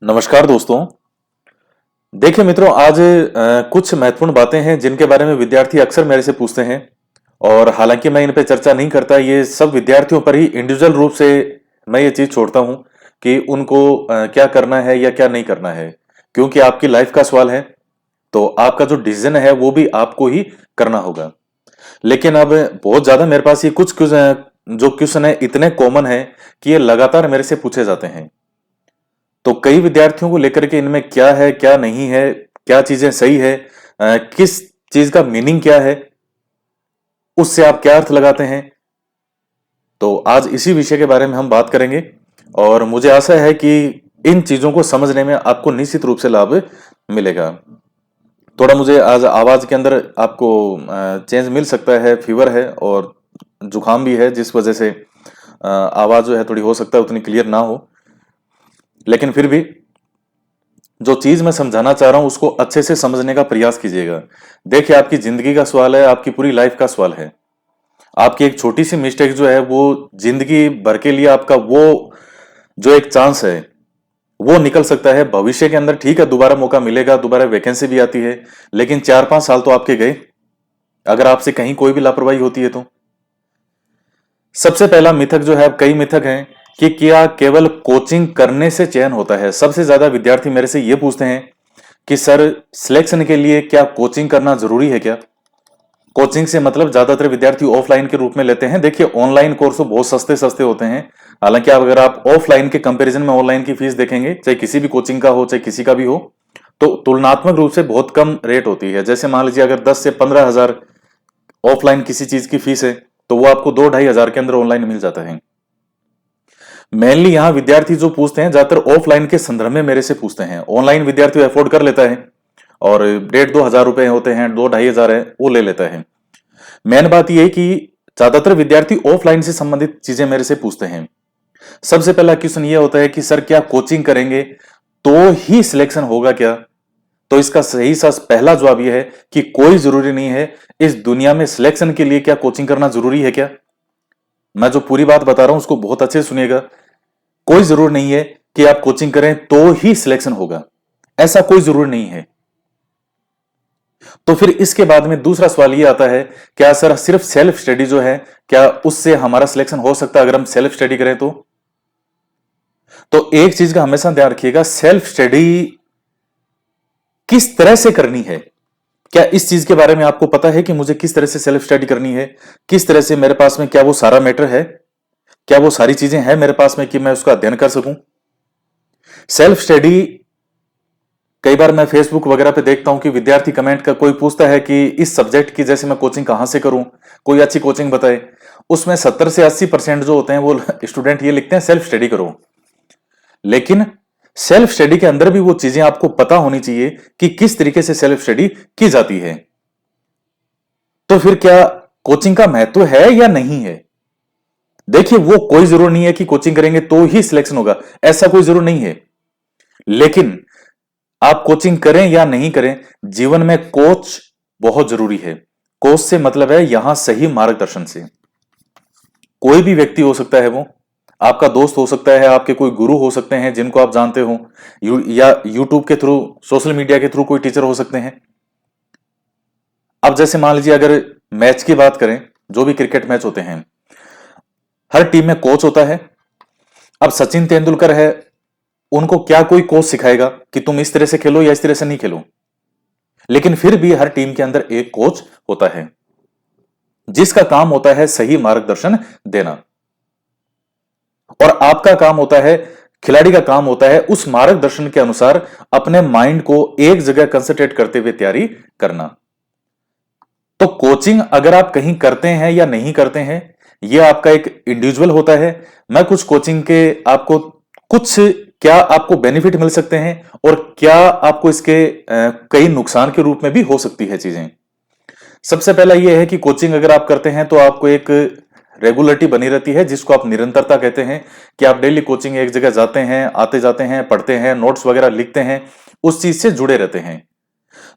नमस्कार दोस्तों। देखिए मित्रों, आज कुछ महत्वपूर्ण बातें हैं जिनके बारे में विद्यार्थी अक्सर मेरे से पूछते हैं। और हालांकि मैं इन पे चर्चा नहीं करता, ये सब विद्यार्थियों पर ही इंडिविजुअल रूप से मैं ये चीज छोड़ता हूं कि उनको क्या करना है या क्या नहीं करना है। क्योंकि आपकी लाइफ का सवाल है, तो आपका जो डिसीजन है वो भी आपको ही करना होगा। लेकिन अब बहुत ज्यादा मेरे पास ये कुछ जो क्वेश्चन है इतने कॉमन है कि ये लगातार मेरे से पूछे जाते हैं। तो कई विद्यार्थियों को लेकर के इनमें क्या है क्या नहीं है, क्या चीजें सही है, किस चीज का मीनिंग क्या है, उससे आप क्या अर्थ लगाते हैं। तो आज इसी विषय के बारे में हम बात करेंगे और मुझे आशा है कि इन चीजों को समझने में आपको निश्चित रूप से लाभ मिलेगा। थोड़ा मुझे आज आवाज के अंदर आपको चेंज मिल सकता है, फीवर है और जुकाम भी है, जिस वजह से आवाज जो है थोड़ी हो सकता है उतनी क्लियर ना हो। लेकिन फिर भी जो चीज मैं समझाना चाह रहा हूं उसको अच्छे से समझने का प्रयास कीजिएगा। देखिए, आपकी जिंदगी का सवाल है, आपकी पूरी लाइफ का सवाल है। आपकी एक छोटी सी मिस्टेक जो है वो जिंदगी भर के लिए आपका वो जो एक चांस है वो निकल सकता है भविष्य के अंदर। ठीक है, दोबारा मौका मिलेगा, दोबारा वैकेंसी भी आती है, लेकिन 4-5 साल तो आपके गए अगर आपसे कहीं कोई भी लापरवाही होती है तो। सबसे पहला मिथक जो है, कई मिथक हैं कि क्या केवल कोचिंग करने से चयन होता है। सबसे ज्यादा विद्यार्थी मेरे से ये पूछते हैं कि सर, सिलेक्शन के लिए क्या कोचिंग करना जरूरी है क्या। कोचिंग से मतलब ज्यादातर विद्यार्थी ऑफलाइन के रूप में लेते हैं। देखिए, ऑनलाइन कोर्स तो बहुत सस्ते सस्ते होते हैं। हालांकि आप अगर आप ऑफलाइन के कंपैरिजन में ऑनलाइन की फीस देखेंगे, चाहे किसी भी कोचिंग का हो चाहे किसी का भी हो, तो तुलनात्मक रूप से बहुत कम रेट होती है। जैसे मान लीजिए अगर 10 से 15 हजार ऑफलाइन किसी चीज की फीस है, तो वो आपको 2-2.5 हजार के अंदर ऑनलाइन मिल जाता है। मेनली यहाँ विद्यार्थी जो पूछते हैं ज्यादातर ऑफलाइन के संदर्भ में मेरे से पूछते हैं। ऑनलाइन विद्यार्थी अफोर्ड कर लेता है और 1,500-2,000 रुपए होते हैं, 2-2.5 हजार है, वो ले लेता है। मेन बात यह है कि ज्यादातर विद्यार्थी ऑफलाइन से संबंधित चीजें मेरे से पूछते हैं। सबसे पहला क्वेश्चन यह होता है कि सर, क्या कोचिंग करेंगे तो ही सिलेक्शन होगा क्या। तो इसका सही सा पहला जवाब यह है कि कोई जरूरी नहीं है। इस दुनिया में सिलेक्शन के लिए क्या कोचिंग करना जरूरी है क्या। मैं जो पूरी बात बता रहा हूं उसको बहुत अच्छे से सुनिएगा। कोई जरूर नहीं है कि आप कोचिंग करें तो ही सिलेक्शन होगा, ऐसा कोई जरूर नहीं है। तो फिर इसके बाद में दूसरा सवाल यह आता है, क्या सर सिर्फ सेल्फ स्टडी जो है, क्या उससे हमारा सिलेक्शन हो सकता है अगर हम सेल्फ स्टडी करें तो एक चीज का हमेशा ध्यान रखिएगा, सेल्फ स्टडी किस तरह से करनी है। क्या इस चीज के बारे में आपको पता है कि मुझे किस तरह से सेल्फ स्टडी करनी है, किस तरह से मेरे पास में क्या वो सारा मैटर है, क्या वो सारी चीजें हैं मेरे पास में कि मैं उसका अध्ययन कर सकूं। सेल्फ स्टडी, कई बार मैं फेसबुक वगैरह पे देखता हूं कि विद्यार्थी कमेंट का कोई पूछता है कि इस सब्जेक्ट की जैसे मैं कोचिंग कहां से करूं, कोई अच्छी कोचिंग बताए। उसमें 70 से 80% जो होते हैं वो स्टूडेंट ये लिखते हैं सेल्फ स्टडी करो। लेकिन सेल्फ स्टडी के अंदर भी वो चीजें आपको पता होनी चाहिए कि किस तरीके से सेल्फ स्टडी की जाती है। तो फिर क्या कोचिंग का महत्व है या नहीं है। देखिए, वो कोई जरूर नहीं है कि कोचिंग करेंगे तो ही सिलेक्शन होगा, ऐसा कोई जरूर नहीं है। लेकिन आप कोचिंग करें या नहीं करें, जीवन में कोच बहुत जरूरी है। कोच से मतलब है यहां सही मार्गदर्शन से। कोई भी व्यक्ति हो सकता है, वो आपका दोस्त हो सकता है, आपके कोई गुरु हो सकते हैं जिनको आप जानते हो, या यूट्यूब के थ्रू, सोशल मीडिया के थ्रू कोई टीचर हो सकते हैं। अब जैसे मान लीजिए अगर मैच की बात करें, जो भी क्रिकेट मैच होते हैं, हर टीम में कोच होता है। अब सचिन तेंदुलकर है, उनको क्या कोई कोच सिखाएगा कि तुम इस तरह से खेलो या इस तरह से नहीं खेलो। लेकिन फिर भी हर टीम के अंदर एक कोच होता है जिसका काम होता है सही मार्गदर्शन देना। और आपका काम होता है, खिलाड़ी का काम होता है उस मार्गदर्शन के अनुसार अपने माइंड को एक जगह कंसंट्रेट करते हुए तैयारी करना। तो कोचिंग अगर आप कहीं करते हैं या नहीं करते हैं, यह आपका एक इंडिविजुअल होता है। मैं कुछ कोचिंग के आपको कुछ, क्या आपको बेनिफिट मिल सकते हैं और क्या आपको इसके कई नुकसान के रूप में भी हो सकती है चीजें। सबसे पहला यह है कि कोचिंग अगर आप करते हैं तो आपको एक रेगुलरिटी बनी रहती है, जिसको आप निरंतरता कहते हैं, कि आप डेली कोचिंग एक जगह जाते हैं, आते जाते हैं, पढ़ते हैं, नोट्स वगैरह लिखते हैं, उस चीज से जुड़े रहते हैं।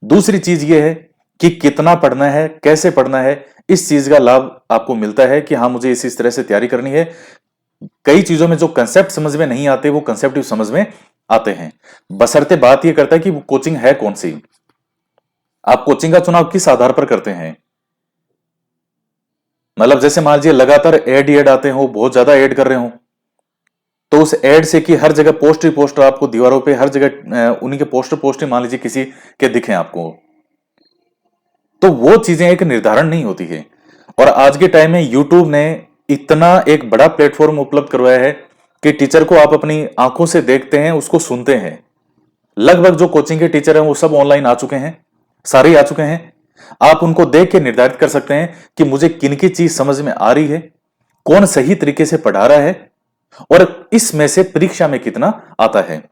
दूसरी चीज यह है कि कितना पढ़ना है, कैसे पढ़ना है, इस चीज का लाभ आपको मिलता है कि हाँ, मुझे इस तरह से तैयारी करनी है। कई चीजों में जो कंसेप्ट समझ में नहीं आते वो कंसेप्ट समझ में आते हैं, बशर्ते बात यह करता है कि वो कोचिंग है कौन सी। आप कोचिंग का चुनाव किस आधार पर करते हैं? मतलब जैसे मान लीजिए लगातार ऐड ही ऐड आते हो, बहुत ज्यादा ऐड कर रहे हो, तो उस ऐड से कि हर जगह पोस्टर ही पोस्टर आपको दीवारों पे हर जगह उन्हीं के पोस्टर पोस्टर मान लीजिए किसी के दिखे आपको, तो वो चीजें एक निर्धारण नहीं होती है। और आज के टाइम में यूट्यूब ने इतना एक बड़ा प्लेटफॉर्म उपलब्ध करवाया है कि टीचर को आप अपनी आंखों से देखते हैं, उसको सुनते हैं। लगभग जो कोचिंग के टीचर हैं वो सब ऑनलाइन आ चुके हैं, सारे ही आ चुके हैं। आप उनको देख के निर्धारित कर सकते हैं कि मुझे किन की चीज समझ में आ रही है, कौन सही तरीके से पढ़ा रहा है, और इसमें से परीक्षा में कितना आता है।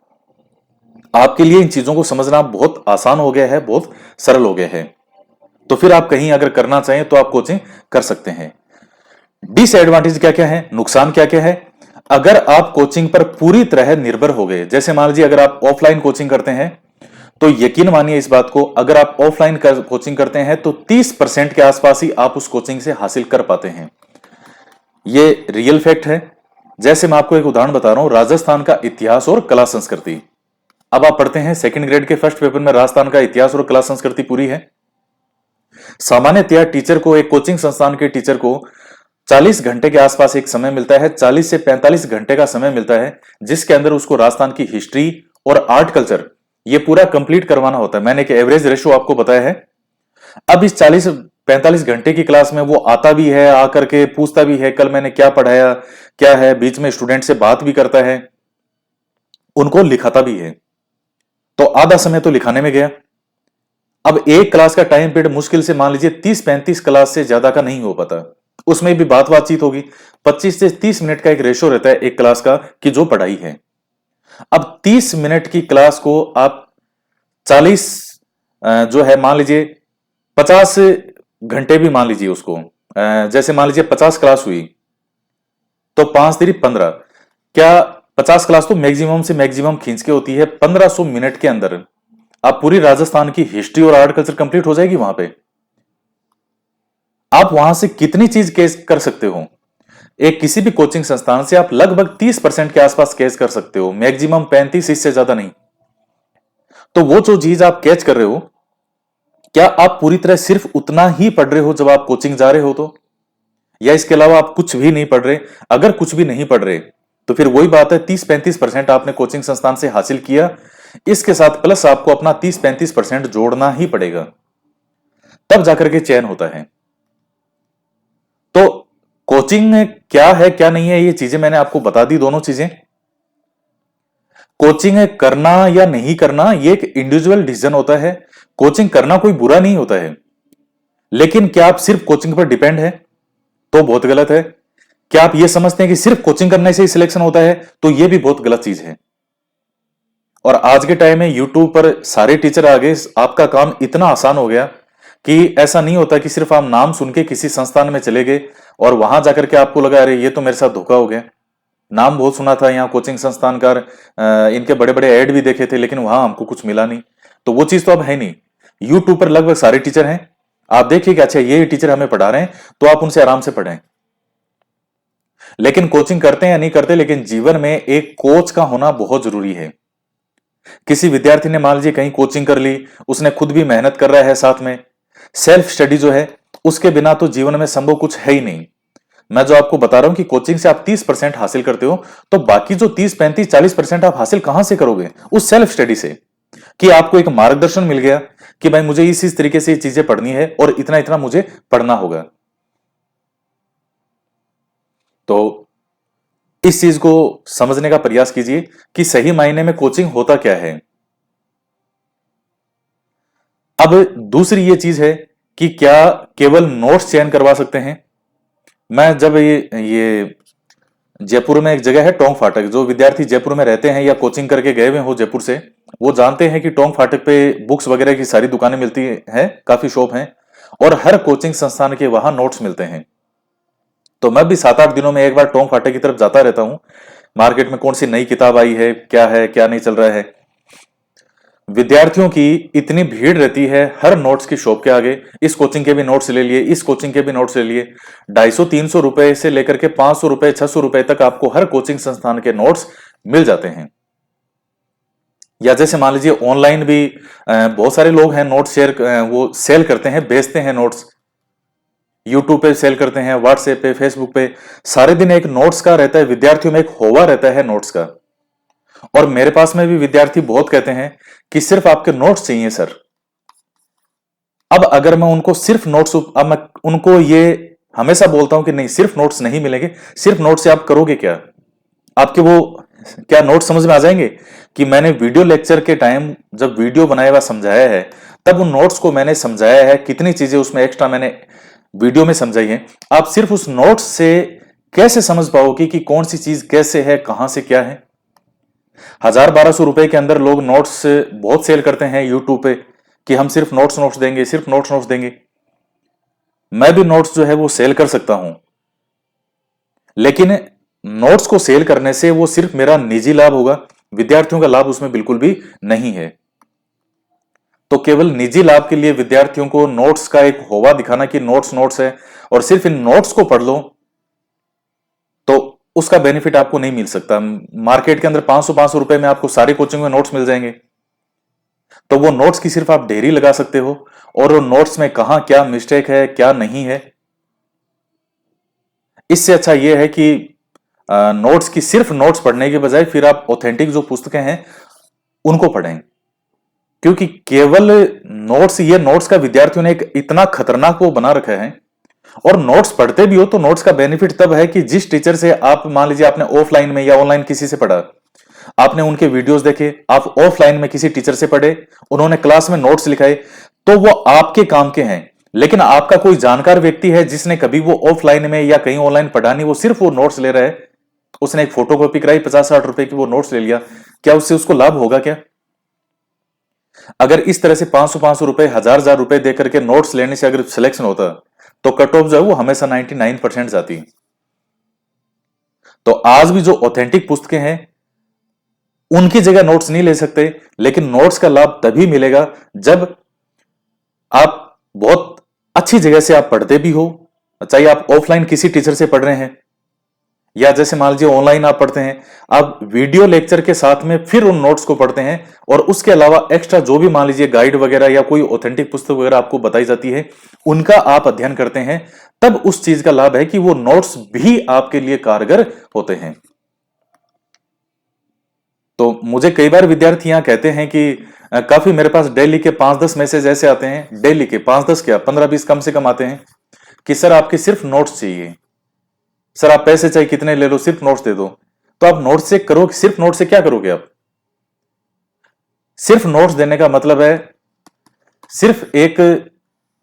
आपके लिए इन चीजों को समझना बहुत आसान हो गया है, बहुत सरल हो गया है। तो फिर आप कहीं अगर करना चाहें तो आप कोचिंग कर सकते हैं। डिसएडवांटेज क्या क्या है, नुकसान क्या क्या है? अगर आप कोचिंग पर पूरी तरह निर्भर हो गए, जैसे मान लीजिए अगर आप ऑफलाइन कोचिंग करते हैं, तो यकीन मानिए इस बात को, अगर आप ऑफलाइन कोचिंग करते हैं तो 30% के आसपास ही आप उस कोचिंग से हासिल कर पाते हैं। ये रियल फैक्ट है। जैसे मैं आपको एक उदाहरण बता रहा हूं, राजस्थान का इतिहास और कला संस्कृति। अब आप पढ़ते हैं सेकंड ग्रेड के फर्स्ट पेपर में राजस्थान का इतिहास और कला संस्कृति पूरी है। सामान्यतया टीचर को, एक कोचिंग संस्थान के टीचर को 40 घंटे के आसपास एक समय मिलता है, 40 से 45 घंटे का समय मिलता है, जिसके अंदर उसको राजस्थान की हिस्ट्री और आर्ट कल्चर ये पूरा कंप्लीट करवाना होता है। मैंने एक एवरेज रेशो आपको बताया है। अब इस 40-45 घंटे की क्लास में वो आता भी है, आकर के पूछता भी है कल मैंने क्या पढ़ाया क्या है, बीच में स्टूडेंट से बात भी करता है, उनको लिखाता भी है। तो आधा समय तो लिखाने में गया। अब एक क्लास का टाइम पीरियड मुश्किल से मान लीजिए 30-35 क्लास से ज्यादा का नहीं हो पाता, उसमें भी बातचीत होगी। 25 से 30 मिनट का एक रेशो रहता है एक क्लास का कि जो पढ़ाई है। अब 30 मिनट की क्लास को आप 40 जो है मान लीजिए 50 घंटे भी मान लीजिए उसको, जैसे मान लीजिए 50 क्लास हुई तो 5×3 = 15। क्या 50 क्लास तो मैक्सिमम से मैक्सिमम खींच के होती है, 1500 मिनट के अंदर आप पूरी राजस्थान की हिस्ट्री और आर्ट कल्चर कंप्लीट हो जाएगी। वहां पे आप वहां से कितनी चीज केस कर सकते हो? एक किसी भी कोचिंग संस्थान से आप लगभग 30% के आसपास कैच कर सकते हो, मैक्सिमम 35, इससे ज्यादा नहीं। तो वो जो चीज आप कैच कर रहे हो, क्या आप पूरी तरह सिर्फ उतना ही पढ़ रहे हो जब आप कोचिंग जा रहे हो तो, या इसके अलावा आप कुछ भी नहीं पढ़ रहे? अगर कुछ भी नहीं पढ़ रहे तो फिर वही बात है, 30-35% आपने कोचिंग संस्थान से हासिल किया, इसके साथ प्लस आपको अपना 30-35% जोड़ना ही पड़ेगा, तब जाकर के चयन होता है। तो कोचिंग में क्या है क्या नहीं है ये चीजें मैंने आपको बता दी, दोनों चीजें। कोचिंग करना या नहीं करना ये एक इंडिविजुअल डिसीजन होता है। कोचिंग करना कोई बुरा नहीं होता है, लेकिन क्या आप सिर्फ कोचिंग पर डिपेंड है तो बहुत गलत है। क्या आप ये समझते हैं कि सिर्फ कोचिंग करने से ही सिलेक्शन होता है, तो ये भी बहुत गलत चीज है। और आज के टाइम में यूट्यूब पर सारे टीचर आ गए, आपका काम इतना आसान हो गया कि ऐसा नहीं होता कि सिर्फ आप नाम सुन के किसी संस्थान में चले गए और वहां जाकर के आपको लगा अरे ये तो मेरे साथ धोखा हो गया। नाम बहुत सुना था यहाँ कोचिंग संस्थान का, इनके बड़े बड़े ऐड भी देखे थे, लेकिन वहां हमको कुछ मिला नहीं। तो वो चीज तो अब है नहीं। यूट्यूब पर लगभग सारे टीचर हैं, आप देखिए कि अच्छा ये टीचर हमें पढ़ा रहे हैं तो आप उनसे आराम से पढ़ें। लेकिन कोचिंग करते हैं या नहीं करते, लेकिन जीवन में एक कोच का होना बहुत जरूरी है। किसी विद्यार्थी ने मान लीजिए कहीं कोचिंग कर ली, उसने खुद भी मेहनत कर रहा है साथ में, सेल्फ स्टडी जो है उसके बिना तो जीवन में संभव कुछ है ही नहीं। मैं जो आपको बता रहा हूं कि कोचिंग से आप 30% हासिल करते हो, तो बाकी जो 30-35-40% आप हासिल कहां से करोगे? उस सेल्फ स्टडी से, कि आपको एक मार्गदर्शन मिल गया कि भाई मुझे इस तरीके से ये चीजें पढ़नी है और इतना इतना मुझे पढ़ना होगा। तो इस चीज को समझने का प्रयास कीजिए कि सही मायने में कोचिंग होता क्या है। अब दूसरी ये चीज है कि क्या केवल नोट्स चयन करवा सकते हैं? मैं जब ये जयपुर में एक जगह है टोंक फाटक, जो विद्यार्थी जयपुर में रहते हैं या कोचिंग करके गए हुए हो जयपुर से, वो जानते हैं कि टोंक फाटक पे बुक्स वगैरह की सारी दुकानें मिलती हैं, काफी शॉप हैं, और हर कोचिंग संस्थान के वहां नोट्स मिलते हैं। तो मैं भी 7-8 दिनों में एक बार टोंक फाटक की तरफ जाता रहता हूं, मार्केट में कौन सी नई किताब आई है क्या नहीं चल रहा है। विद्यार्थियों की इतनी भीड़ रहती है हर नोट्स की शॉप के आगे, इस कोचिंग के भी नोट्स ले लिए, इस कोचिंग के भी नोट्स ले लिए। 250-300 रुपए से लेकर के 500 रुपए 600 रुपए तक आपको हर कोचिंग संस्थान के नोट्स मिल जाते हैं। या जैसे मान लीजिए ऑनलाइन भी बहुत सारे लोग हैं नोट्स वो सेल करते हैं, बेचते हैं नोट्स। यूट्यूब पे सेल करते हैं, व्हाट्सएप पे, फेसबुक पे, सारे दिन एक नोट्स का रहता है, विद्यार्थियों में एक होवा रहता है नोट्स का। और मेरे पास में भी विद्यार्थी बहुत कहते हैं कि सिर्फ आपके नोट्स चाहिए सर। अब अगर मैं उनको सिर्फ नोट्स, अब मैं उनको ये हमेशा बोलता हूं कि नहीं, सिर्फ नोट्स नहीं मिलेंगे। सिर्फ नोट्स से आप करोगे क्या? आपके वो क्या नोट समझ में आ जाएंगे? कि मैंने वीडियो लेक्चर के टाइम जब वीडियो बनाया हुआ समझाया है, तब उन नोट्स को मैंने समझाया है, कितनी चीजें उसमें एक्स्ट्रा मैंने वीडियो में समझाई है। आप सिर्फ उस नोट्स से कैसे समझ पाओगे कि कौन सी चीज कैसे है, कहां से क्या है? 1000-1200 रुपए के अंदर लोग नोट्स बहुत सेल करते हैं यूट्यूब पे कि हम सिर्फ नोट्स नोट्स देंगे, सिर्फ नोट्स नोट्स देंगे। मैं भी नोट्स जो है वो सेल कर सकता हूं, लेकिन नोट्स को सेल करने से वो सिर्फ मेरा निजी लाभ होगा, विद्यार्थियों का लाभ उसमें बिल्कुल भी नहीं है। तो केवल निजी लाभ के लिए विद्यार्थियों को नोट्स का एक होवा दिखाना कि नोट्स नोट्स है और सिर्फ इन नोट्स को पढ़ लो, तो उसका बेनिफिट आपको नहीं मिल सकता। मार्केट के अंदर 500-500 रुपए में आपको सारे कोचिंग में नोट्स मिल जाएंगे। तो वो नोट्स की सिर्फ आप ढेरी लगा सकते हो, और वो नोट्स में कहां क्या मिस्टेक है, क्या नहीं है। इससे अच्छा यह है कि नोट्स की सिर्फ नोट्स पढ़ने के बजाय फिर आप ऑथेंटिक जो पुस्तकें हैं उनको पढ़ें। क्योंकि केवल नोट्स, ये नोट्स का विद्यार्थियों ने एक इतना खतरनाक वो बना रखा है। और नोट्स पढ़ते भी हो तो नोट्स का बेनिफिट तब है कि जिस टीचर से आप, मान लीजिए आपने ऑफलाइन में या ऑनलाइन किसी से पढ़ा, आपने उनके वीडियोस देखे, आप ऑफलाइन में किसी टीचर से पढ़े, उन्होंने क्लास में नोट्स लिखाए, तो वो आपके काम के हैं। लेकिन आपका कोई जानकार व्यक्ति है जिसने कभी वो ऑफलाइन में या कहीं ऑनलाइन पढ़ा नहीं, वो सिर्फ वो नोट्स ले रहा है, उसने एक फोटोकॉपी कराई 50-60 रुपए की, वो नोट्स ले लिया, क्या उससे उसको लाभ होगा क्या? अगर इस तरह से 500-500 रुपए, 1000-1000 रुपए देकर के नोट्स लेने से अगर सिलेक्शन होता, तो कट ऑफ जो है वो हमेशा 99% जाती। तो आज भी जो ऑथेंटिक पुस्तकें हैं उनकी जगह नोट्स नहीं ले सकते, लेकिन नोट्स का लाभ तभी मिलेगा जब आप बहुत अच्छी जगह से आप पढ़ते भी हो, चाहे आप ऑफलाइन किसी टीचर से पढ़ रहे हैं, या जैसे मान लीजिए ऑनलाइन आप पढ़ते हैं, आप वीडियो लेक्चर के साथ में फिर उन नोट्स को पढ़ते हैं, और उसके अलावा एक्स्ट्रा जो भी मान लीजिए गाइड वगैरह या कोई ऑथेंटिक पुस्तक वगैरह आपको बताई जाती है, उनका आप अध्ययन करते हैं, तब उस चीज का लाभ है कि वो नोट्स भी आपके लिए कारगर होते हैं। तो मुझे कई बार विद्यार्थी यहां कहते हैं कि काफी मेरे पास डेली के 5-10 मैसेज ऐसे आते हैं, डेली के 5-10 क्या 15-20 कम से कम आते हैं कि सर आपके सिर्फ नोट्स चाहिए, सर आप पैसे चाहे कितने ले लो, सिर्फ नोट्स दे दो। तो आप नोट्स से करो, सिर्फ नोट्स से क्या करोगे आप? सिर्फ नोट्स देने का मतलब है सिर्फ एक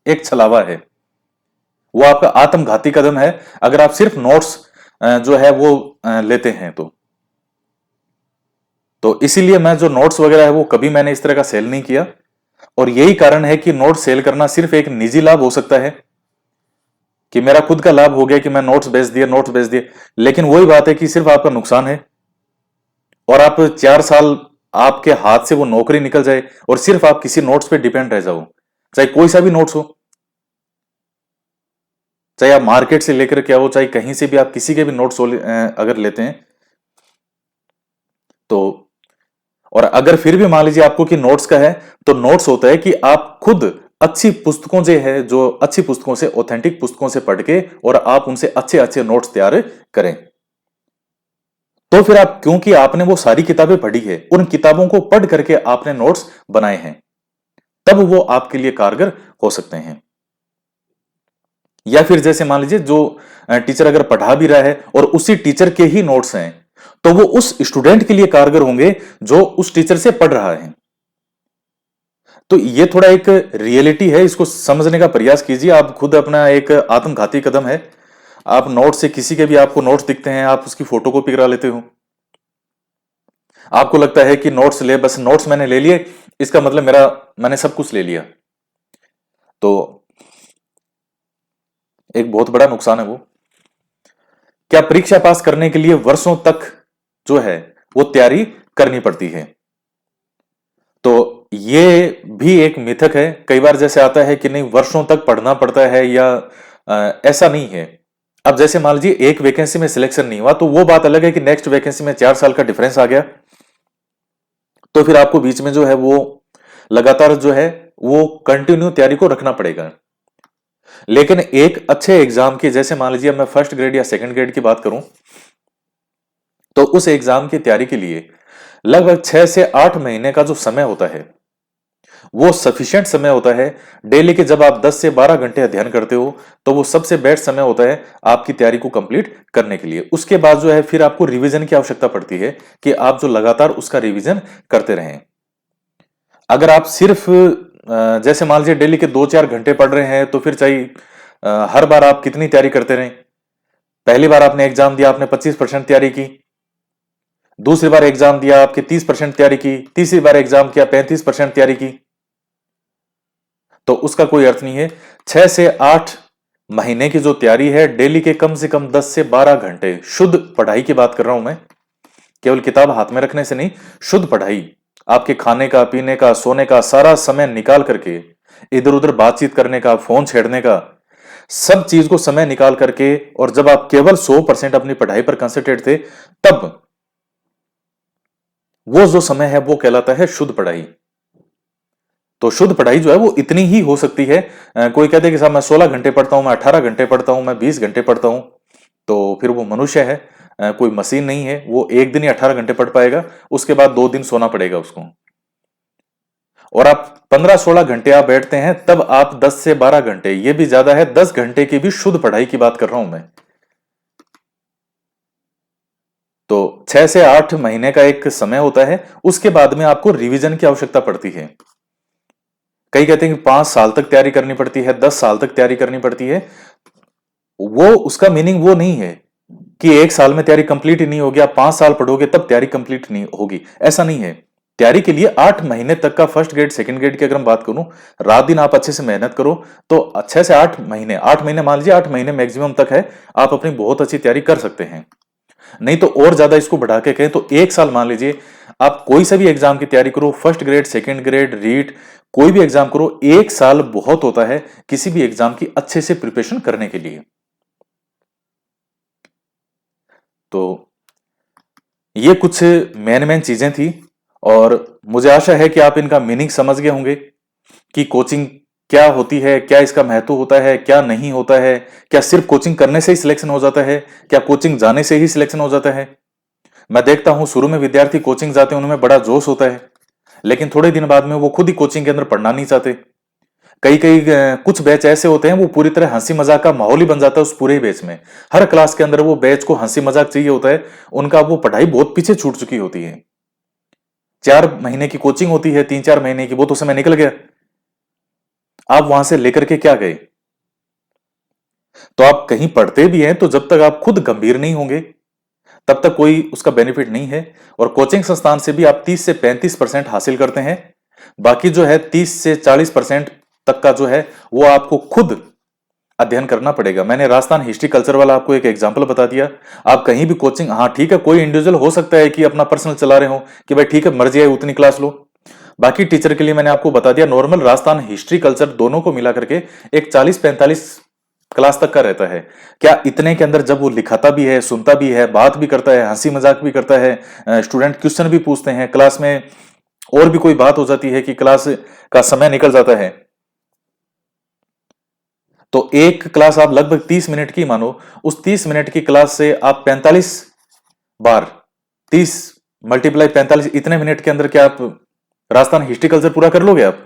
एक छलावा है, वो आपका आत्मघाती कदम है अगर आप सिर्फ नोट्स जो है वो लेते हैं तो इसीलिए मैं जो नोट्स वगैरह है वो कभी मैंने इस तरह का सेल नहीं किया। और यही कारण है कि नोट्स सेल करना सिर्फ एक निजी लाभ हो सकता है कि मेरा खुद का लाभ हो गया कि मैं नोट्स बेच दिए, नोट्स बेच दिए, लेकिन वही बात है कि सिर्फ आपका नुकसान है। और आप 4 साल आपके हाथ से वो नौकरी निकल जाए और सिर्फ आप किसी नोट्स पे डिपेंड रह जाओ, चाहे कोई सा भी नोट्स हो, चाहे आप मार्केट से लेकर के आओ, चाहे कहीं से भी आप किसी के भी नोट्स अगर लेते हैं तो, और अगर फिर भी मान लीजिए आपको कि नोट्स का है, तो नोट्स होता है कि आप खुद अच्छी पुस्तकों से है, जो अच्छी पुस्तकों से, ऑथेंटिक पुस्तकों से पढ़ के और आप उनसे अच्छे अच्छे नोट्स तैयार करें। तो फिर आप, क्योंकि आपने वो सारी किताबें पढ़ी है, उन किताबों को पढ़ करके आपने नोट्स बनाए हैं, तब वो आपके लिए कारगर हो सकते हैं। या फिर जैसे मान लीजिए जो टीचर अगर पढ़ा भी रहा है और उसी टीचर के ही नोट्स हैं, तो वो उस स्टूडेंट के लिए कारगर होंगे जो उस टीचर से पढ़ रहा है। तो ये थोड़ा एक रियलिटी है, इसको समझने का प्रयास कीजिए। आप खुद अपना एक आत्मघाती कदम है, आप नोट्स से, किसी के भी आपको नोट्स दिखते हैं, आप उसकी फोटोकॉपी करा लेते हो। आपको लगता है कि नोट्स ले, बस नोट्स मैंने ले लिए, इसका मतलब मैंने सब कुछ ले लिया। तो एक बहुत बड़ा नुकसान है वो। क्या परीक्षा पास करने के लिए वर्षों तक जो है वो तैयारी करनी पड़ती है? तो ये भी एक मिथक है। कई बार जैसे आता है कि नहीं, वर्षों तक पढ़ना पड़ता है, या ऐसा नहीं है। अब जैसे मान लीजिए एक वैकेंसी में सिलेक्शन नहीं हुआ, तो वो बात अलग है कि नेक्स्ट वैकेंसी में 4 साल का डिफरेंस आ गया, तो फिर आपको बीच में जो है वो लगातार जो है वो कंटिन्यू तैयारी को रखना पड़ेगा। लेकिन एक अच्छे एग्जाम की, जैसे मान लीजिए मैं फर्स्ट ग्रेड या सेकंड ग्रेड की बात करूं, तो उस एग्जाम की तैयारी के लिए लगभग 6 से 8 महीने का जो समय होता है वो सफिशिएंट समय होता है। डेली के जब आप 10 से 12 घंटे अध्ययन करते हो तो वो सबसे बेस्ट समय होता है आपकी तैयारी को कंप्लीट करने के लिए। उसके बाद जो है फिर आपको रिवीजन की आवश्यकता पड़ती है कि आप जो लगातार उसका रिवीजन करते रहें। अगर आप सिर्फ जैसे मान लीजिए डेली के 2-4 घंटे पढ़ रहे हैं तो फिर चाहिए हर बार आप कितनी तैयारी करते रहें। पहली बार आपने एग्जाम दिया, आपने 25% तैयारी की, दूसरी बार एग्जाम दिया आपके 30% तैयारी की, तीसरी बार एग्जाम किया 35% तैयारी की, तो उसका कोई अर्थ नहीं है। 6 से 8 महीने की जो तैयारी है, डेली के कम से कम 10 से 12 घंटे शुद्ध पढ़ाई की बात कर रहा हूं मैं, केवल किताब हाथ में रखने से नहीं, शुद्ध पढ़ाई, आपके खाने का, पीने का, सोने का सारा समय निकाल करके, इधर उधर बातचीत करने का, फोन छेड़ने का, सब चीज को समय निकाल करके, और जब आप केवल 100% अपनी पढ़ाई पर कंसंट्रेट थे, तब वो जो समय है वो कहलाता है शुद्ध पढ़ाई। तो शुद्ध पढ़ाई जो है वो इतनी ही हो सकती है। कोई कहते हैं कि साहब मैं 16 घंटे पढ़ता हूं, मैं 18 घंटे पढ़ता हूं, मैं 20 घंटे पढ़ता हूं, तो फिर वो मनुष्य है, कोई मशीन नहीं है। वो एक दिन ही 18 घंटे पढ़ पाएगा, उसके बाद 2 दिन सोना पड़ेगा उसको। और आप 15-16 घंटे आप बैठते हैं, तब आप 10 से 12 घंटे, ये भी ज्यादा है, 10 घंटे की भी शुद्ध पढ़ाई की बात कर रहा हूं मैं। तो 6 से 8 महीने का एक समय होता है, उसके बाद में आपको रिवीजन की आवश्यकता पड़ती है। कई कहते हैं कि 5 साल तक तैयारी करनी पड़ती है, 10 साल तक तैयारी करनी पड़ती है। वो उसका मीनिंग वो नहीं है कि 1 साल में तैयारी कंप्लीट ही नहीं होगी, आप 5 साल पढ़ोगे तब तैयारी कंप्लीट नहीं होगी, ऐसा नहीं है। तैयारी के लिए 8 महीने तक का, फर्स्ट ग्रेड सेकंड ग्रेड की अगर हम बात करूं, रात दिन आप अच्छे से मेहनत करो तो 6 से 8 महीने, 8 महीने मान लीजिए, 8 महीने मैक्सिमम तक है, आप अपनी बहुत अच्छी तैयारी कर सकते हैं। नहीं तो और ज्यादा इसको बढ़ा के कहें तो 1 साल मान लीजिए, आप कोई सा भी एग्जाम की तैयारी करो, first grade second grade REET, कोई भी एग्जाम करो, 1 साल बहुत होता है किसी भी एग्जाम की अच्छे से प्रिपरेशन करने के लिए। तो ये कुछ मेन मेन चीजें थी, और मुझे आशा है कि आप इनका मीनिंग समझ गए होंगे कि कोचिंग क्या होती है, क्या इसका महत्व होता है, क्या नहीं होता है, क्या सिर्फ कोचिंग करने से ही सिलेक्शन हो जाता है, क्या कोचिंग जाने से ही सिलेक्शन हो जाता है। मैं देखता हूं शुरू में विद्यार्थी कोचिंग जाते हैं, उनमें बड़ा जोश होता है, लेकिन थोड़े दिन बाद में वो खुद ही कोचिंग के अंदर पढ़ना नहीं चाहते। कई कई कुछ बैच ऐसे होते हैं वो पूरी तरह हंसी मजाक का माहौल ही बन जाता है उस पूरे बैच में। हर क्लास के अंदर वो बैच को हंसी मजाक चाहिए होता है, उनका वो पढ़ाई बहुत पीछे छूट चुकी होती है। 4 महीने की कोचिंग होती है, 3-4 महीने की, वो तो समय निकल गया, आप वहां से लेकर के क्या गए। तो आप कहीं पढ़ते भी हैं तो जब तक आप खुद गंभीर नहीं होंगे तब तक कोई उसका बेनिफिट नहीं है। और कोचिंग संस्थान से भी आप 30 से 35% हासिल करते हैं, बाकी जो है 30 से 40% तक का जो है वो आपको खुद अध्ययन करना पड़ेगा। मैंने राजस्थान हिस्ट्री कल्चर वाला आपको एक एग्जांपल बता दिया। आप कहीं भी कोचिंग, हाँ ठीक है, कोई इंडिविजुअल हो सकता है कि अपना पर्सनल चला रहे हो कि भाई ठीक है मर्जी है उतनी क्लास लो। बाकी टीचर के लिए मैंने आपको बता दिया, नॉर्मल राजस्थान हिस्ट्री कल्चर दोनों को मिला करके एक 40-45 क्लास तक का रहता है। क्या इतने के अंदर जब वो लिखाता भी है, सुनता भी है, बात भी करता है, हंसी मजाक भी करता है, स्टूडेंट क्वेश्चन भी पूछते हैं, क्लास में और भी कोई बात हो जाती है कि क्लास का समय निकल जाता है, तो एक क्लास आप लगभग 30 मिनट की मानो, उस 30 मिनट की क्लास से आप 45 बार, 30 मल्टीप्लाई 45, इतने मिनट के अंदर क्या आप राजस्थान हिस्ट्री कल्चर पूरा कर लोगे आप?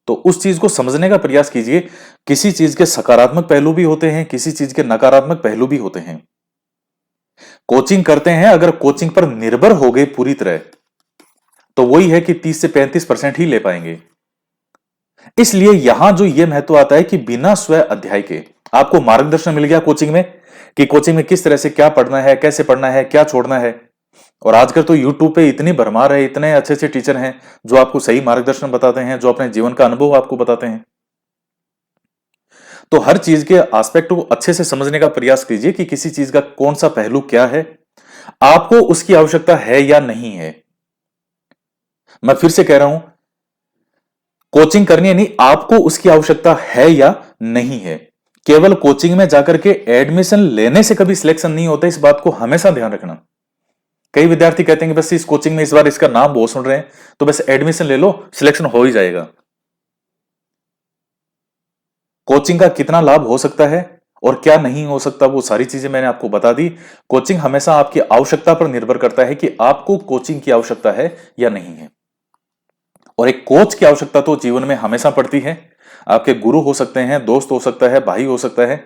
तो उस चीज को समझने का प्रयास कीजिए। किसी चीज के सकारात्मक पहलू भी होते हैं, किसी चीज के नकारात्मक पहलू भी होते हैं। कोचिंग करते हैं, अगर कोचिंग पर निर्भर हो गए पूरी तरह, तो वही है कि 30 से 35% ही ले पाएंगे। इसलिए यहां जो ये महत्व आता है कि बिना स्व अध्याय के आपको मार्गदर्शन मिल गया कोचिंग में, कि कोचिंग में किस तरह से क्या पढ़ना है, कैसे पढ़ना है, क्या छोड़ना है। और आजकल तो यूट्यूब पे इतनी भरमार है, इतने अच्छे अच्छे टीचर हैं जो आपको सही मार्गदर्शन बताते हैं, जो अपने जीवन का अनुभव आपको बताते हैं। तो हर चीज के एस्पेक्ट को अच्छे से समझने का प्रयास कीजिए कि किसी चीज का कौन सा पहलू क्या है, आपको उसकी आवश्यकता है या नहीं है। मैं फिर से कह रहा हूं, कोचिंग करनी है नहीं, आपको उसकी आवश्यकता है या नहीं है। केवल कोचिंग में जाकर के एडमिशन लेने से कभी सिलेक्शन नहीं होता, इस बात को हमेशा ध्यान रखना। कई विद्यार्थी कहते हैं कि बस इस कोचिंग में इस बार इसका नाम बहुत सुन रहे हैं, तो बस एडमिशन ले लो, सिलेक्शन हो ही जाएगा। कोचिंग का कितना लाभ हो सकता है और क्या नहीं हो सकता, वो सारी चीजें मैंने आपको बता दी। कोचिंग हमेशा आपकी आवश्यकता पर निर्भर करता है कि आपको कोचिंग की आवश्यकता है या नहीं है। और एक कोच की आवश्यकता तो जीवन में हमेशा पड़ती है। आपके गुरु हो सकते हैं, दोस्त हो सकता है, भाई हो सकता है,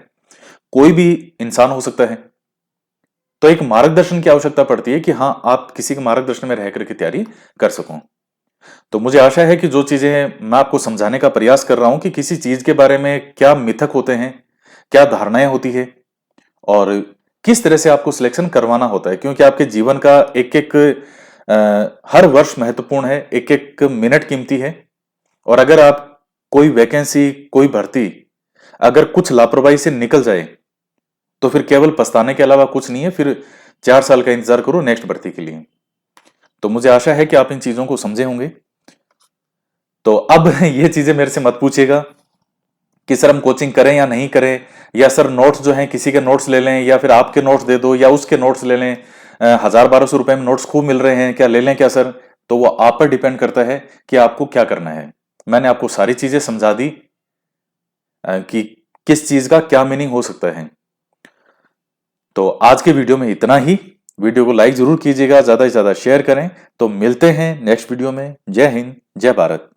कोई भी इंसान हो सकता है। तो एक मार्गदर्शन की आवश्यकता पड़ती है कि हाँ, आप किसी के मार्गदर्शन में रह करके तैयारी कर सको। तो मुझे आशा है कि जो चीजें मैं आपको समझाने का प्रयास कर रहा हूं कि किसी चीज के बारे में क्या मिथक होते हैं, क्या धारणाएं होती है, और किस तरह से आपको सिलेक्शन करवाना होता है, क्योंकि आपके जीवन का एक एक हर वर्ष महत्वपूर्ण है, एक एक मिनट कीमती है। और अगर आप कोई वैकेंसी, कोई भर्ती अगर कुछ लापरवाही से निकल जाए तो फिर केवल पछताने के अलावा कुछ नहीं है। फिर 4 साल का इंतजार करो नेक्स्ट भर्ती के लिए। तो मुझे आशा है कि आप इन चीजों को समझे होंगे। तो अब ये चीजें मेरे से मत पूछिएगा कि सर हम कोचिंग करें या नहीं करें, या सर नोट्स जो हैं किसी के नोट्स ले लें, या फिर आपके नोट्स दे दो, या उसके नोट्स ले लें। 1000-1200 रुपए में नोट्स खूब मिल रहे हैं, क्या ले लें क्या सर? तो वो आप पर डिपेंड करता है कि आपको क्या करना है। मैंने आपको सारी चीजें समझा दी कि किस चीज का क्या मीनिंग हो सकता है। तो आज के वीडियो में इतना ही। वीडियो को लाइक जरूर कीजिएगा, ज्यादा से ज्यादा शेयर करें। तो मिलते हैं नेक्स्ट वीडियो में। जय हिंद, जय भारत।